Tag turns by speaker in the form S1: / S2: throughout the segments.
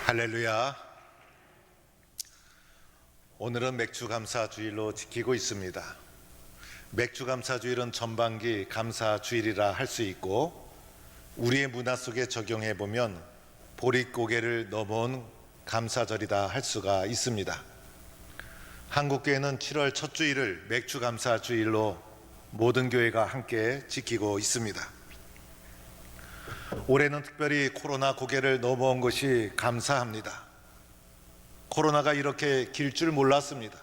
S1: 할렐루야. 오늘은 맥주감사주일로 지키고 있습니다. 맥주감사주일은 전반기 감사주일이라 할 수 있고, 우리의 문화 속에 적용해 보면 보릿고개를 넘어온 감사절이다 할 수가 있습니다. 한국교회는 7월 첫 주일을 맥주감사주일로 모든 교회가 함께 지키고 있습니다. 올해는 특별히 코로나 고개를 넘어온 것이 감사합니다. 코로나가 이렇게 길 줄 몰랐습니다.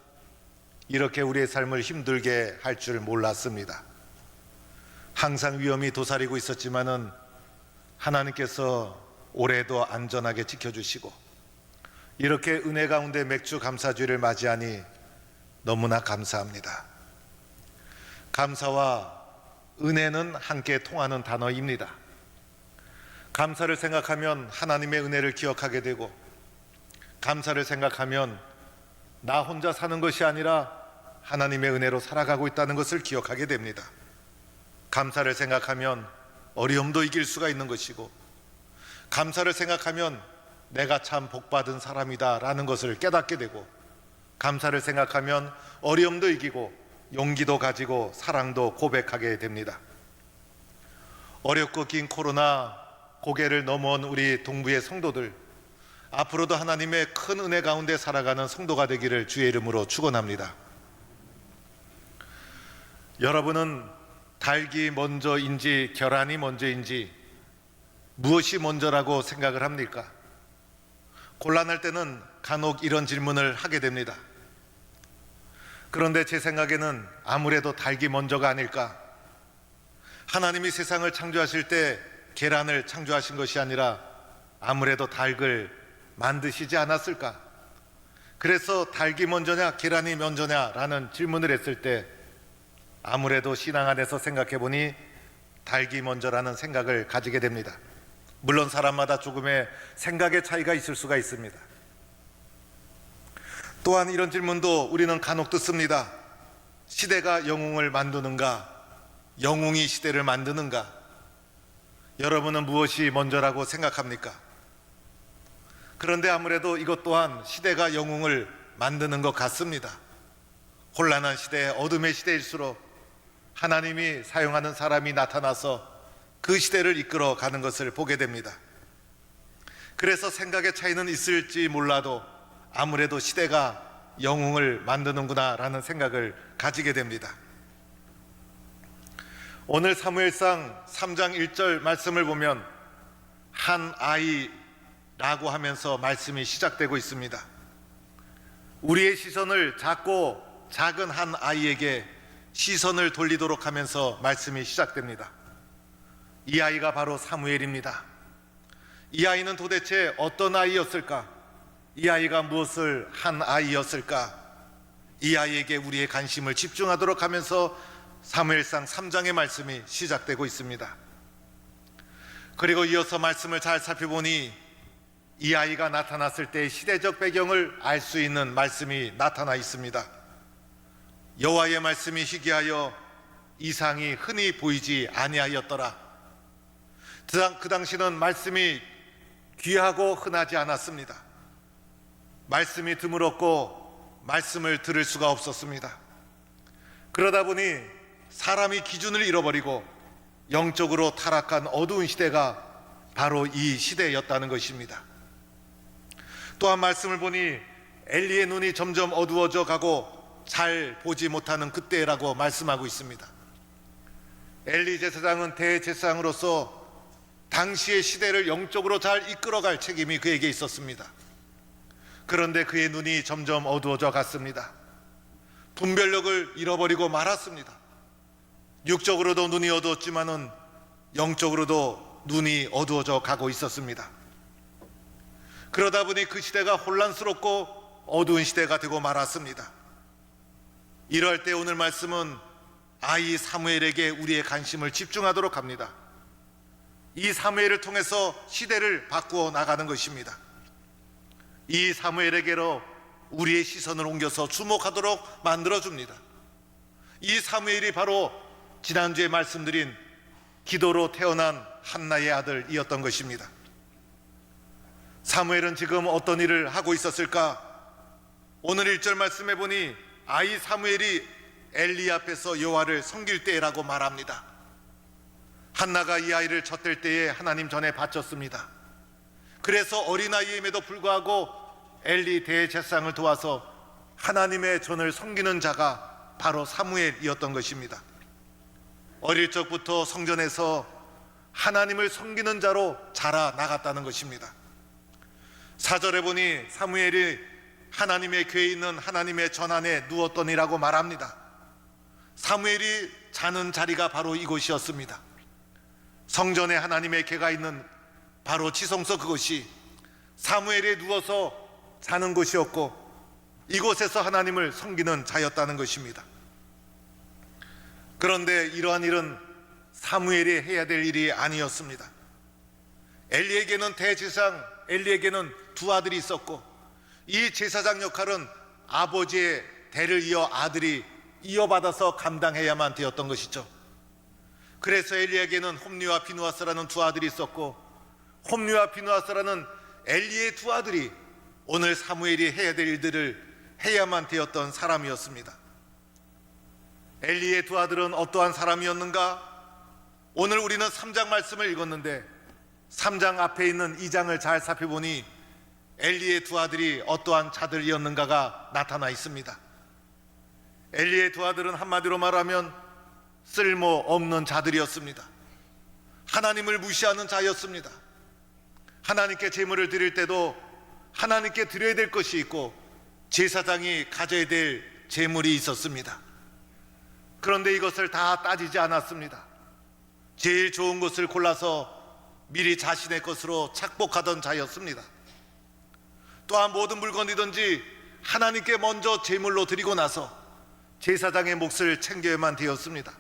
S1: 이렇게 우리의 삶을 힘들게 할 줄 몰랐습니다. 항상 위험이 도사리고 있었지만은 하나님께서 올해도 안전하게 지켜주시고, 이렇게 은혜 가운데 맥주 감사주일을 맞이하니 너무나 감사합니다. 감사와 은혜는 함께 통하는 단어입니다. 감사를 생각하면 하나님의 은혜를 기억하게 되고, 감사를 생각하면 나 혼자 사는 것이 아니라 하나님의 은혜로 살아가고 있다는 것을 기억하게 됩니다. 감사를 생각하면 어려움도 이길 수가 있는 것이고, 감사를 생각하면 내가 참 복받은 사람이다 라는 것을 깨닫게 되고, 감사를 생각하면 어려움도 이기고 용기도 가지고 사랑도 고백하게 됩니다. 어렵고 긴 코로나 고개를 넘어온 우리 동부의 성도들, 앞으로도 하나님의 큰 은혜 가운데 살아가는 성도가 되기를 주의 이름으로 축원합니다. 여러분은 닭이 먼저인지 계란이 먼저인지 무엇이 먼저라고 생각을 합니까? 곤란할 때는 간혹 이런 질문을 하게 됩니다. 그런데 제 생각에는 아무래도 닭이 먼저가 아닐까. 하나님이 세상을 창조하실 때 계란을 창조하신 것이 아니라 아무래도 닭을 만드시지 않았을까? 그래서 닭이 먼저냐 계란이 먼저냐라는 질문을 했을 때 아무래도 신앙 안에서 생각해 보니 닭이 먼저라는 생각을 가지게 됩니다. 물론 사람마다 조금의 생각의 차이가 있을 수가 있습니다. 또한 이런 질문도 우리는 간혹 듣습니다. 시대가 영웅을 만드는가? 영웅이 시대를 만드는가? 여러분은 무엇이 먼저라고 생각합니까? 그런데 아무래도 이것 또한 시대가 영웅을 만드는 것 같습니다. 혼란한 시대, 어둠의 시대일수록 하나님이 사용하는 사람이 나타나서 그 시대를 이끌어 가는 것을 보게 됩니다. 그래서 생각의 차이는 있을지 몰라도 아무래도 시대가 영웅을 만드는구나 라는 생각을 가지게 됩니다. 오늘 사무엘상 3장 1절 말씀을 보면 한 아이라고 하면서 말씀이 시작되고 있습니다. 우리의 시선을 작고 작은 한 아이에게 시선을 돌리도록 하면서 말씀이 시작됩니다. 이 아이가 바로 사무엘입니다. 이 아이는 도대체 어떤 아이였을까? 이 아이가 무엇을 한 아이였을까? 이 아이에게 우리의 관심을 집중하도록 하면서 사무엘상 3장의 말씀이 시작되고 있습니다. 그리고 이어서 말씀을 잘 살펴보니 이 아이가 나타났을 때 시대적 배경을 알 수 있는 말씀이 나타나 있습니다. 여호와의 말씀이 희귀하여 이상이 흔히 보이지 아니하였더라. 그 당시는 말씀이 귀하고 흔하지 않았습니다. 말씀이 드물었고 말씀을 들을 수가 없었습니다. 그러다 보니 사람이 기준을 잃어버리고 영적으로 타락한 어두운 시대가 바로 이 시대였다는 것입니다. 또한 말씀을 보니 엘리의 눈이 점점 어두워져 가고 잘 보지 못하는 그때라고 말씀하고 있습니다. 엘리 제사장은 대제사장으로서 당시의 시대를 영적으로 잘 이끌어갈 책임이 그에게 있었습니다. 그런데 그의 눈이 점점 어두워져 갔습니다. 분별력을 잃어버리고 말았습니다. 육적으로도 눈이 어두웠지만은 영적으로도 눈이 어두워져 가고 있었습니다. 그러다 보니 그 시대가 혼란스럽고 어두운 시대가 되고 말았습니다. 이럴 때 오늘 말씀은 아이 사무엘에게 우리의 관심을 집중하도록 합니다. 이 사무엘을 통해서 시대를 바꾸어 나가는 것입니다. 이 사무엘에게로 우리의 시선을 옮겨서 주목하도록 만들어줍니다. 이 사무엘이 바로 지난주에 말씀드린 기도로 태어난 한나의 아들이었던 것입니다. 사무엘은 지금 어떤 일을 하고 있었을까? 오늘 1절 말씀해 보니 아이 사무엘이 엘리 앞에서 여호와를 섬길 때라고 말합니다. 한나가 이 아이를 젖댈 때에 하나님 전에 바쳤습니다. 그래서 어린아이임에도 불구하고 엘리 대제사장을 도와서 하나님의 전을 섬기는 자가 바로 사무엘이었던 것입니다. 어릴 적부터 성전에서 하나님을 섬기는 자로 자라나갔다는 것입니다. 4절에 보니 사무엘이 하나님의 궤에 있는 하나님의 전 안에 누웠더니라고 말합니다. 사무엘이 자는 자리가 바로 이곳이었습니다. 성전에 하나님의 궤가 있는 바로 지성소, 그것이 사무엘이 누워서 자는 곳이었고 이곳에서 하나님을 섬기는 자였다는 것입니다. 그런데 이러한 일은 사무엘이 해야 될 일이 아니었습니다. 엘리에게는 대제사장 엘리에게는 두 아들이 있었고 이 제사장 역할은 아버지의 대를 이어 아들이 이어받아서 감당해야만 되었던 것이죠. 그래서 엘리에게는 홈리와 비누아스라는 두 아들이 있었고 홈리와 비누아스라는 엘리의 두 아들이 오늘 사무엘이 해야 될 일들을 해야만 되었던 사람이었습니다. 엘리의 두 아들은 어떠한 사람이었는가? 오늘 우리는 3장 말씀을 읽었는데 3장 앞에 있는 2장을 잘 살펴보니 엘리의 두 아들이 어떠한 자들이었는가가 나타나 있습니다. 엘리의 두 아들은 한마디로 말하면 쓸모없는 자들이었습니다. 하나님을 무시하는 자였습니다. 하나님께 제물을 드릴 때도 하나님께 드려야 될 것이 있고 제사장이 가져야 될 제물이 있었습니다. 그런데 이것을 다 따지지 않았습니다. 제일 좋은 것을 골라서 미리 자신의 것으로 착복하던 자였습니다. 또한 모든 물건이든지 하나님께 먼저 제물로 드리고 나서 제사장의 몫을 챙겨야만 되었습니다.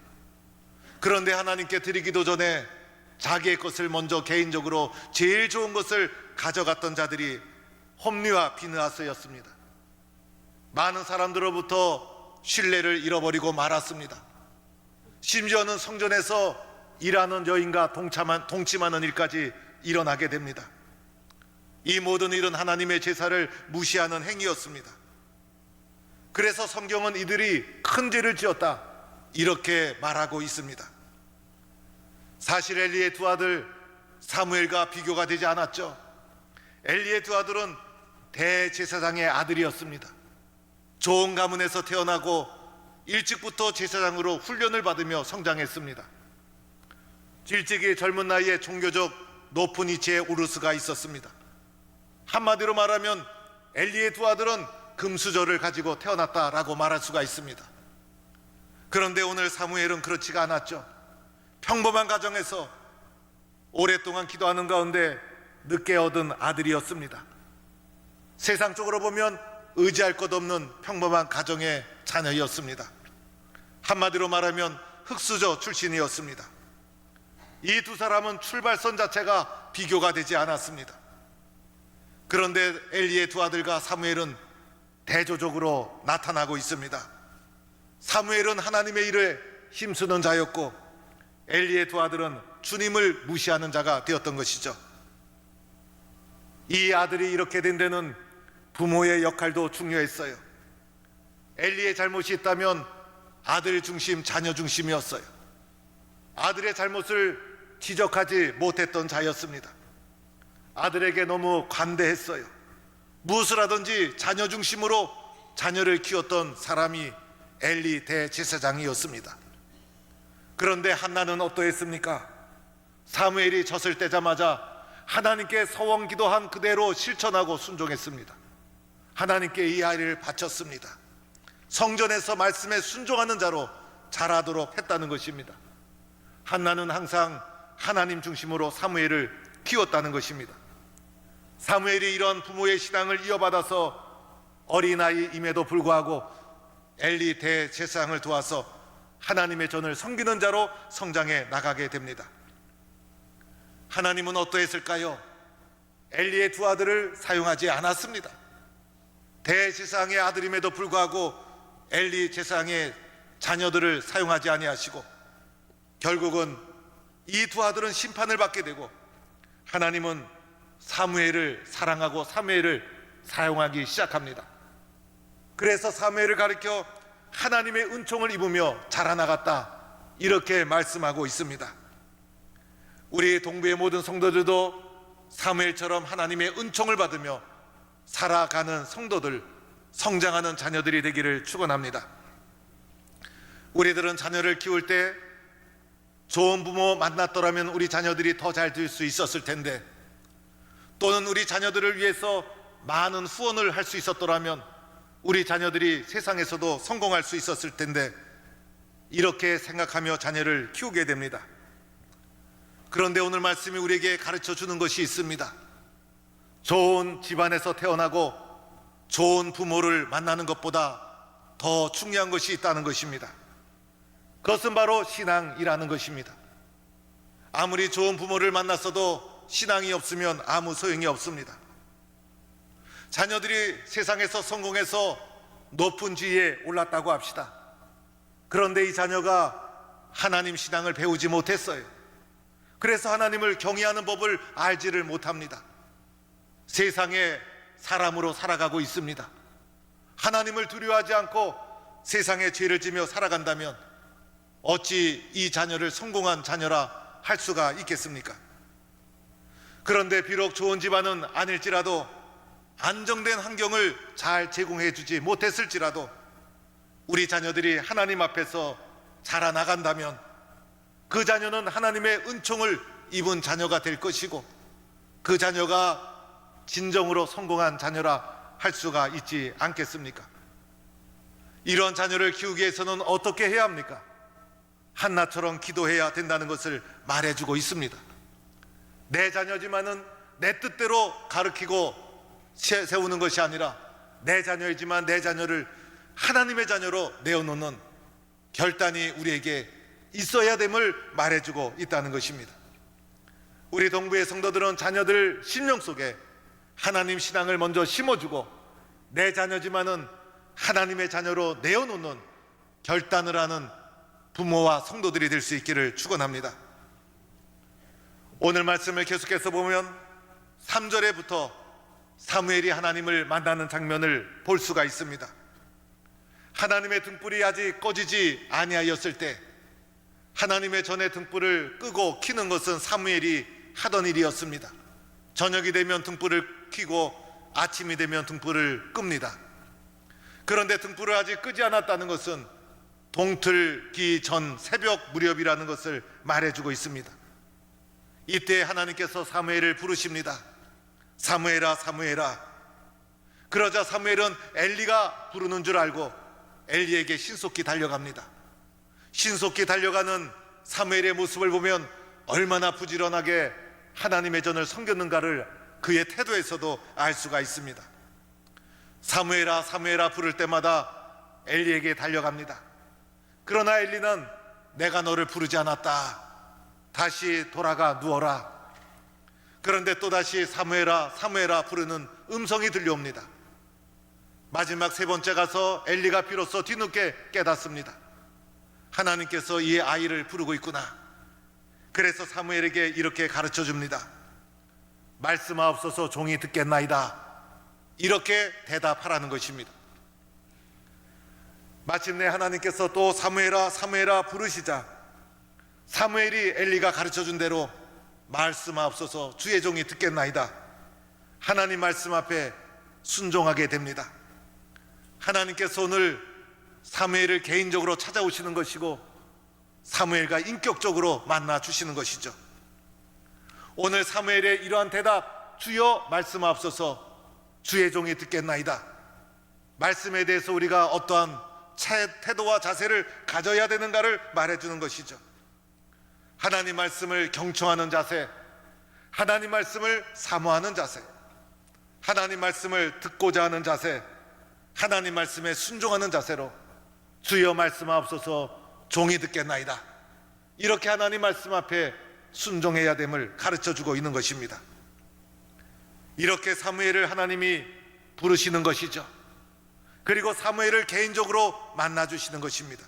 S1: 그런데 하나님께 드리기도 전에 자기의 것을 먼저 개인적으로 제일 좋은 것을 가져갔던 자들이 홈리와 비느하스였습니다. 많은 사람들로부터 신뢰를 잃어버리고 말았습니다. 심지어는 성전에서 일하는 여인과 동침하는 일까지 일어나게 됩니다. 이 모든 일은 하나님의 제사를 무시하는 행위였습니다. 그래서 성경은 이들이 큰 죄를 지었다 이렇게 말하고 있습니다. 사실 엘리의 두 아들 사무엘과 비교가 되지 않았죠. 엘리의 두 아들은 대제사장의 아들이었습니다. 좋은 가문에서 태어나고 일찍부터 제사장으로 훈련을 받으며 성장했습니다. 일찍이 젊은 나이에 종교적 높은 위치에 오를 수가 있었습니다. 한마디로 말하면 엘리의 두 아들은 금수저를 가지고 태어났다라고 말할 수가 있습니다. 그런데 오늘 사무엘은 그렇지가 않았죠. 평범한 가정에서 오랫동안 기도하는 가운데 늦게 얻은 아들이었습니다. 세상적으로 보면 의지할 것 없는 평범한 가정의 자녀였습니다. 한마디로 말하면 흙수저 출신이었습니다. 이 두 사람은 출발선 자체가 비교가 되지 않았습니다. 그런데 엘리의 두 아들과 사무엘은 대조적으로 나타나고 있습니다. 사무엘은 하나님의 일에 힘쓰는 자였고 엘리의 두 아들은 주님을 무시하는 자가 되었던 것이죠. 이 아들이 이렇게 된 데는 부모의 역할도 중요했어요. 엘리의 잘못이 있다면 아들 중심, 자녀 중심이었어요. 아들의 잘못을 지적하지 못했던 자였습니다. 아들에게 너무 관대했어요. 무엇을 하든지 자녀 중심으로 자녀를 키웠던 사람이 엘리 대제사장이었습니다. 그런데 한나는 어떠했습니까? 사무엘이 젖을 떼자마자 하나님께 서원 기도한 그대로 실천하고 순종했습니다. 하나님께 이 아이를 바쳤습니다. 성전에서 말씀에 순종하는 자로 자라도록 했다는 것입니다. 한나는 항상 하나님 중심으로 사무엘을 키웠다는 것입니다. 사무엘이 이런 부모의 신앙을 이어받아서 어린아이임에도 불구하고 엘리 대제사장을 도와서 하나님의 전을 섬기는 자로 성장해 나가게 됩니다. 하나님은 어떠했을까요? 엘리의 두 아들을 사용하지 않았습니다. 대제사장의 아들임에도 불구하고 엘리 제사장의 자녀들을 사용하지 아니하시고 결국은 이 두 아들은 심판을 받게 되고 하나님은 사무엘을 사랑하고 사무엘을 사용하기 시작합니다. 그래서 사무엘을 가리켜 하나님의 은총을 입으며 자라나갔다, 이렇게 말씀하고 있습니다. 우리 동부의 모든 성도들도 사무엘처럼 하나님의 은총을 받으며 살아가는 성도들, 성장하는 자녀들이 되기를 축원합니다. 우리들은 자녀를 키울 때 좋은 부모 만났더라면 우리 자녀들이 더 잘 될 수 있었을 텐데, 또는 우리 자녀들을 위해서 많은 후원을 할 수 있었더라면 우리 자녀들이 세상에서도 성공할 수 있었을 텐데, 이렇게 생각하며 자녀를 키우게 됩니다. 그런데 오늘 말씀이 우리에게 가르쳐 주는 것이 있습니다. 좋은 집안에서 태어나고 좋은 부모를 만나는 것보다 더 중요한 것이 있다는 것입니다. 그것은 바로 신앙이라는 것입니다. 아무리 좋은 부모를 만났어도 신앙이 없으면 아무 소용이 없습니다. 자녀들이 세상에서 성공해서 높은 지위에 올랐다고 합시다. 그런데 이 자녀가 하나님 신앙을 배우지 못했어요. 그래서 하나님을 경외하는 법을 알지를 못합니다. 세상에 사람으로 살아가고 있습니다. 하나님을 두려워하지 않고 세상에 죄를 지며 살아간다면 어찌 이 자녀를 성공한 자녀라 할 수가 있겠습니까? 그런데 비록 좋은 집안은 아닐지라도, 안정된 환경을 잘 제공해 주지 못했을지라도 우리 자녀들이 하나님 앞에서 자라나간다면 그 자녀는 하나님의 은총을 입은 자녀가 될 것이고, 그 자녀가 진정으로 성공한 자녀라 할 수가 있지 않겠습니까? 이런 자녀를 키우기 위해서는 어떻게 해야 합니까? 한나처럼 기도해야 된다는 것을 말해주고 있습니다. 내 자녀지만은 내 뜻대로 가르치고 세우는 것이 아니라, 내 자녀이지만 내 자녀를 하나님의 자녀로 내어놓는 결단이 우리에게 있어야 됨을 말해주고 있다는 것입니다. 우리 동부의 성도들은 자녀들 심령 속에 하나님 신앙을 먼저 심어주고, 내 자녀지만은 하나님의 자녀로 내어놓는 결단을 하는 부모와 성도들이 될 수 있기를 축원합니다. 오늘 말씀을 계속해서 보면 3절에부터 사무엘이 하나님을 만나는 장면을 볼 수가 있습니다. 하나님의 등불이 아직 꺼지지 아니하였을 때 하나님의 전의 등불을 끄고 켜는 것은 사무엘이 하던 일이었습니다. 저녁이 되면 등불을 켜고 아침이 되면 등불을 끕니다. 그런데 등불을 아직 끄지 않았다는 것은 동틀기 전 새벽 무렵이라는 것을 말해주고 있습니다. 이때 하나님께서 사무엘을 부르십니다. 사무엘아, 사무엘아. 그러자 사무엘은 엘리가 부르는 줄 알고 엘리에게 신속히 달려갑니다. 신속히 달려가는 사무엘의 모습을 보면 얼마나 부지런하게 하나님의 전을 섬겼는가를 그의 태도에서도 알 수가 있습니다. 사무엘아, 사무엘아 부를 때마다 엘리에게 달려갑니다. 그러나 엘리는 내가 너를 부르지 않았다. 다시 돌아가 누워라. 그런데 또다시 사무엘아, 사무엘아 부르는 음성이 들려옵니다. 마지막 세 번째 가서 엘리가 비로소 뒤늦게 깨닫습니다. 하나님께서 이 아이를 부르고 있구나. 그래서 사무엘에게 이렇게 가르쳐 줍니다. 말씀하옵소서, 종이 듣겠나이다. 이렇게 대답하라는 것입니다. 마침내 하나님께서 또 사무엘아, 사무엘아 부르시자 사무엘이 엘리가 가르쳐준 대로 말씀하옵소서, 주의 종이 듣겠나이다. 하나님 말씀 앞에 순종하게 됩니다. 하나님께서 오늘 사무엘을 개인적으로 찾아오시는 것이고 사무엘과 인격적으로 만나 주시는 것이죠. 오늘 사무엘의 이러한 대답, 주여 말씀하옵소서, 주의 종이 듣겠나이다. 말씀에 대해서 우리가 어떠한 태도와 자세를 가져야 되는가를 말해주는 것이죠. 하나님 말씀을 경청하는 자세, 하나님 말씀을 사모하는 자세, 하나님 말씀을 듣고자 하는 자세, 하나님 말씀에 순종하는 자세로 주여 말씀하옵소서, 종이 듣겠나이다. 이렇게 하나님 말씀 앞에 순종해야 됨을 가르쳐주고 있는 것입니다. 이렇게 사무엘을 하나님이 부르시는 것이죠. 그리고 사무엘을 개인적으로 만나주시는 것입니다.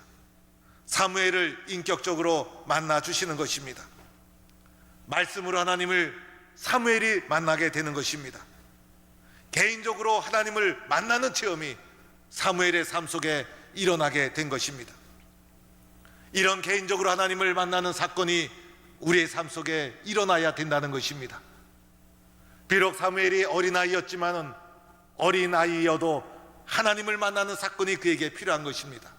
S1: 사무엘을 인격적으로 만나주시는 것입니다. 말씀으로 하나님을 사무엘이 만나게 되는 것입니다. 개인적으로 하나님을 만나는 체험이 사무엘의 삶 속에 일어나게 된 것입니다. 이런 개인적으로 하나님을 만나는 사건이 우리의 삶 속에 일어나야 된다는 것입니다. 비록 사무엘이 어린아이였지만은 어린아이여도 하나님을 만나는 사건이 그에게 필요한 것입니다.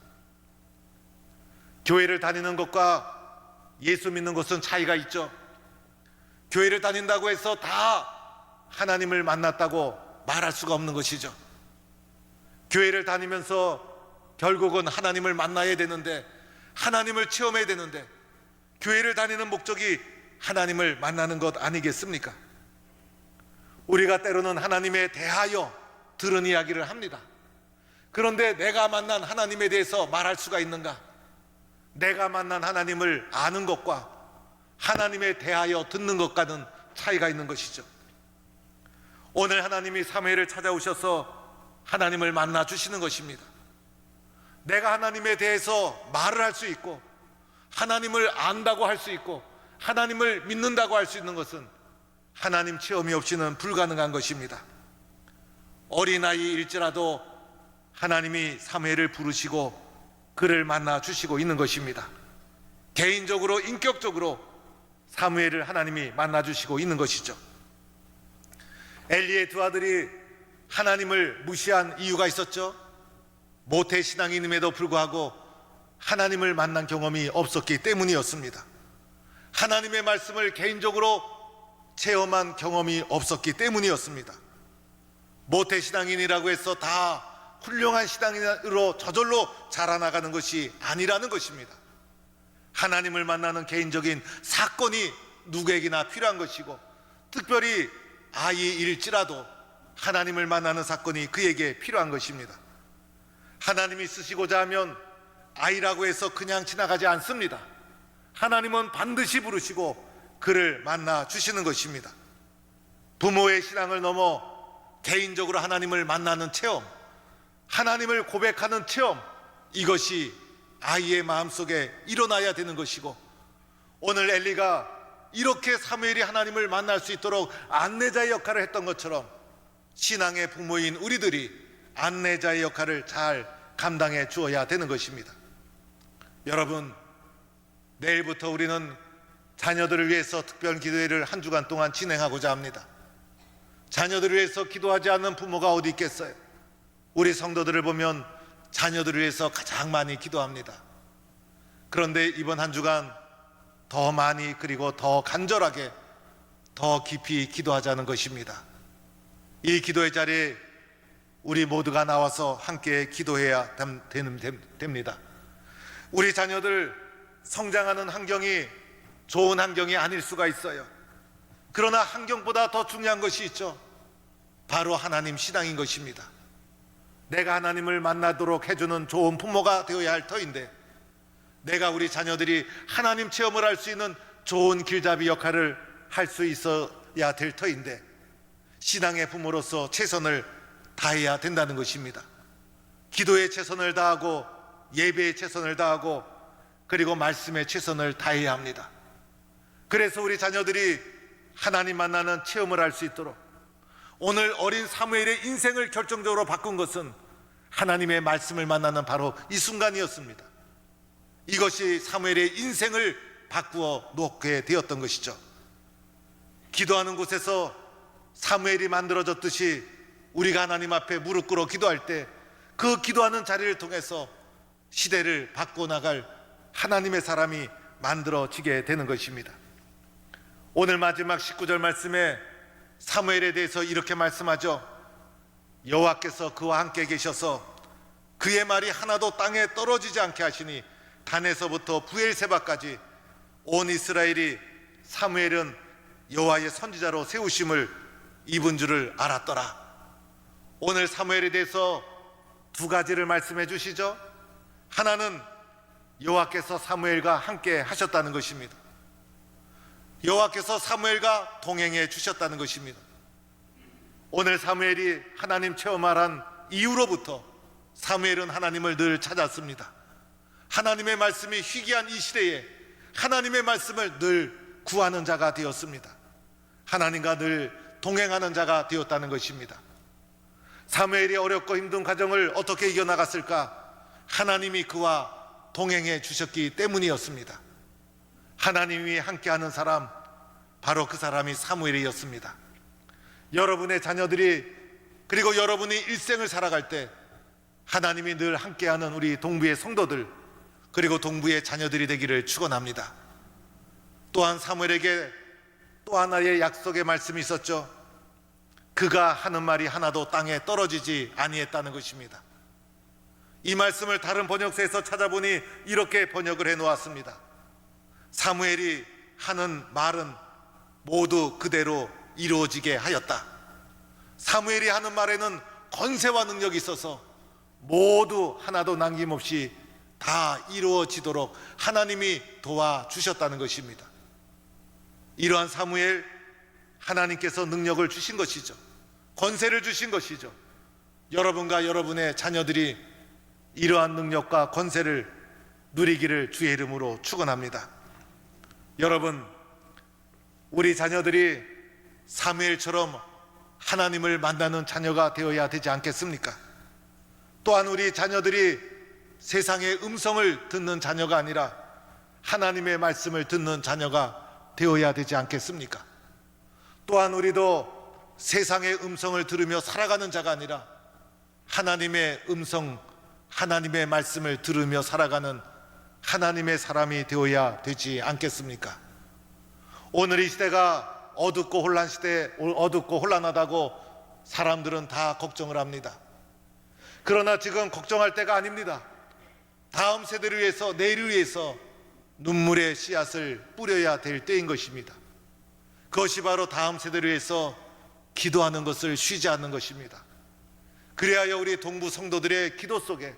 S1: 교회를 다니는 것과 예수 믿는 것은 차이가 있죠. 교회를 다닌다고 해서 다 하나님을 만났다고 말할 수가 없는 것이죠. 교회를 다니면서 결국은 하나님을 만나야 되는데, 하나님을 체험해야 되는데, 교회를 다니는 목적이 하나님을 만나는 것 아니겠습니까? 우리가 때로는 하나님에 대하여 들은 이야기를 합니다. 그런데 내가 만난 하나님에 대해서 말할 수가 있는가? 내가 만난 하나님을 아는 것과 하나님에 대하여 듣는 것과는 차이가 있는 것이죠. 오늘 하나님이 사무엘을 찾아오셔서 하나님을 만나 주시는 것입니다. 내가 하나님에 대해서 말을 할 수 있고, 하나님을 안다고 할 수 있고, 하나님을 믿는다고 할 수 있는 것은 하나님 체험이 없이는 불가능한 것입니다. 어린아이일지라도 하나님이 사무엘을 부르시고 그를 만나 주시고 있는 것입니다. 개인적으로, 인격적으로 사무엘을 하나님이 만나 주시고 있는 것이죠. 엘리의 두 아들이 하나님을 무시한 이유가 있었죠. 모태 신앙인임에도 불구하고 하나님을 만난 경험이 없었기 때문이었습니다. 하나님의 말씀을 개인적으로 체험한 경험이 없었기 때문이었습니다. 모태 신앙인이라고 해서 다 훌륭한 신앙인으로 저절로 자라나가는 것이 아니라는 것입니다. 하나님을 만나는 개인적인 사건이 누구에게나 필요한 것이고, 특별히 아이일지라도 하나님을 만나는 사건이 그에게 필요한 것입니다. 하나님이 쓰시고자 하면 아이라고 해서 그냥 지나가지 않습니다. 하나님은 반드시 부르시고 그를 만나 주시는 것입니다. 부모의 신앙을 넘어 개인적으로 하나님을 만나는 체험, 하나님을 고백하는 체험, 이것이 아이의 마음속에 일어나야 되는 것이고, 오늘 엘리가 이렇게 사무엘이 하나님을 만날 수 있도록 안내자의 역할을 했던 것처럼 신앙의 부모인 우리들이 안내자의 역할을 잘 감당해 주어야 되는 것입니다. 여러분, 내일부터 우리는 자녀들을 위해서 특별 기도회를 한 주간 동안 진행하고자 합니다. 자녀들을 위해서 기도하지 않는 부모가 어디 있겠어요? 우리 성도들을 보면 자녀들을 위해서 가장 많이 기도합니다. 그런데 이번 한 주간 더 많이, 그리고 더 간절하게, 더 깊이 기도하자는 것입니다. 이 기도의 자리에 우리 모두가 나와서 함께 기도해야 됩니다. 우리 자녀들 성장하는 환경이 좋은 환경이 아닐 수가 있어요. 그러나 환경보다 더 중요한 것이 있죠. 바로 하나님 신앙인 것입니다. 내가 하나님을 만나도록 해주는 좋은 부모가 되어야 할 터인데, 내가 우리 자녀들이 하나님 체험을 할 수 있는 좋은 길잡이 역할을 할 수 있어야 될 터인데, 신앙의 부모로서 최선을 다해야 된다는 것입니다. 기도에 최선을 다하고, 예배에 최선을 다하고, 그리고 말씀에 최선을 다해야 합니다. 그래서 우리 자녀들이 하나님 만나는 체험을 할 수 있도록, 오늘 어린 사무엘의 인생을 결정적으로 바꾼 것은 하나님의 말씀을 만나는 바로 이 순간이었습니다. 이것이 사무엘의 인생을 바꾸어 놓게 되었던 것이죠. 기도하는 곳에서 사무엘이 만들어졌듯이 우리가 하나님 앞에 무릎 꿇어 기도할 때 그 기도하는 자리를 통해서 시대를 바꿔나갈 하나님의 사람이 만들어지게 되는 것입니다. 오늘 마지막 19절 말씀에 사무엘에 대해서 이렇게 말씀하죠. 여호와께서 그와 함께 계셔서 그의 말이 하나도 땅에 떨어지지 않게 하시니 단에서부터 부엘세바까지 온 이스라엘이 사무엘은 여호와의 선지자로 세우심을 입은 줄을 알았더라. 오늘 사무엘에 대해서 두 가지를 말씀해 주시죠. 하나는 여호와께서 사무엘과 함께 하셨다는 것입니다. 여호와께서 사무엘과 동행해 주셨다는 것입니다. 오늘 사무엘이 하나님 체험하란 이후로부터 사무엘은 하나님을 늘 찾았습니다. 하나님의 말씀이 희귀한 이 시대에 하나님의 말씀을 늘 구하는 자가 되었습니다. 하나님과 늘 동행하는 자가 되었다는 것입니다. 사무엘이 어렵고 힘든 과정을 어떻게 이겨나갔을까? 하나님이 그와 동행해 주셨기 때문이었습니다. 하나님이 함께하는 사람, 바로 그 사람이 사무엘이었습니다. 여러분의 자녀들이, 그리고 여러분이 일생을 살아갈 때 하나님이 늘 함께하는 우리 동부의 성도들, 그리고 동부의 자녀들이 되기를 축원합니다. 또한 사무엘에게 또 하나의 약속의 말씀이 있었죠. 그가 하는 말이 하나도 땅에 떨어지지 아니했다는 것입니다. 이 말씀을 다른 번역서에서 찾아보니 이렇게 번역을 해놓았습니다. 사무엘이 하는 말은 모두 그대로 이루어지게 하였다. 사무엘이 하는 말에는 권세와 능력이 있어서 모두 하나도 남김없이 다 이루어지도록 하나님이 도와주셨다는 것입니다. 이러한 사무엘, 하나님께서 능력을 주신 것이죠. 권세를 주신 것이죠. 여러분과 여러분의 자녀들이 이러한 능력과 권세를 누리기를 주의 이름으로 축원합니다. 여러분, 우리 자녀들이 사무엘처럼 하나님을 만나는 자녀가 되어야 되지 않겠습니까? 또한 우리 자녀들이 세상의 음성을 듣는 자녀가 아니라 하나님의 말씀을 듣는 자녀가 되어야 되지 않겠습니까? 또한 우리도 세상의 음성을 들으며 살아가는 자가 아니라 하나님의 음성, 하나님의 말씀을 들으며 살아가는 하나님의 사람이 되어야 되지 않겠습니까? 오늘 이 시대가 어둡고 혼란하다고 사람들은 다 걱정을 합니다. 그러나 지금 걱정할 때가 아닙니다. 다음 세대를 위해서, 내일을 위해서 눈물의 씨앗을 뿌려야 될 때인 것입니다. 그것이 바로 다음 세대를 위해서 기도하는 것을 쉬지 않는 것입니다. 그래야 우리 동부 성도들의 기도 속에,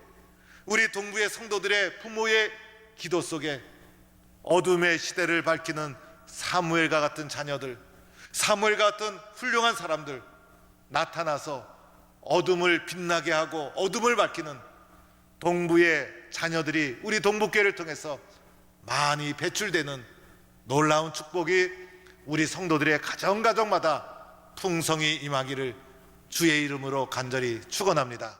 S1: 우리 동부의 성도들의 부모의 기도 속에 어둠의 시대를 밝히는 사무엘과 같은 자녀들, 사무엘과 같은 훌륭한 사람들 나타나서 어둠을 빛나게 하고 어둠을 밝히는 동부의 자녀들이 우리 동부교회를 통해서 많이 배출되는 놀라운 축복이 우리 성도들의 가정마다 풍성히 임하기를 주의 이름으로 간절히 축원합니다.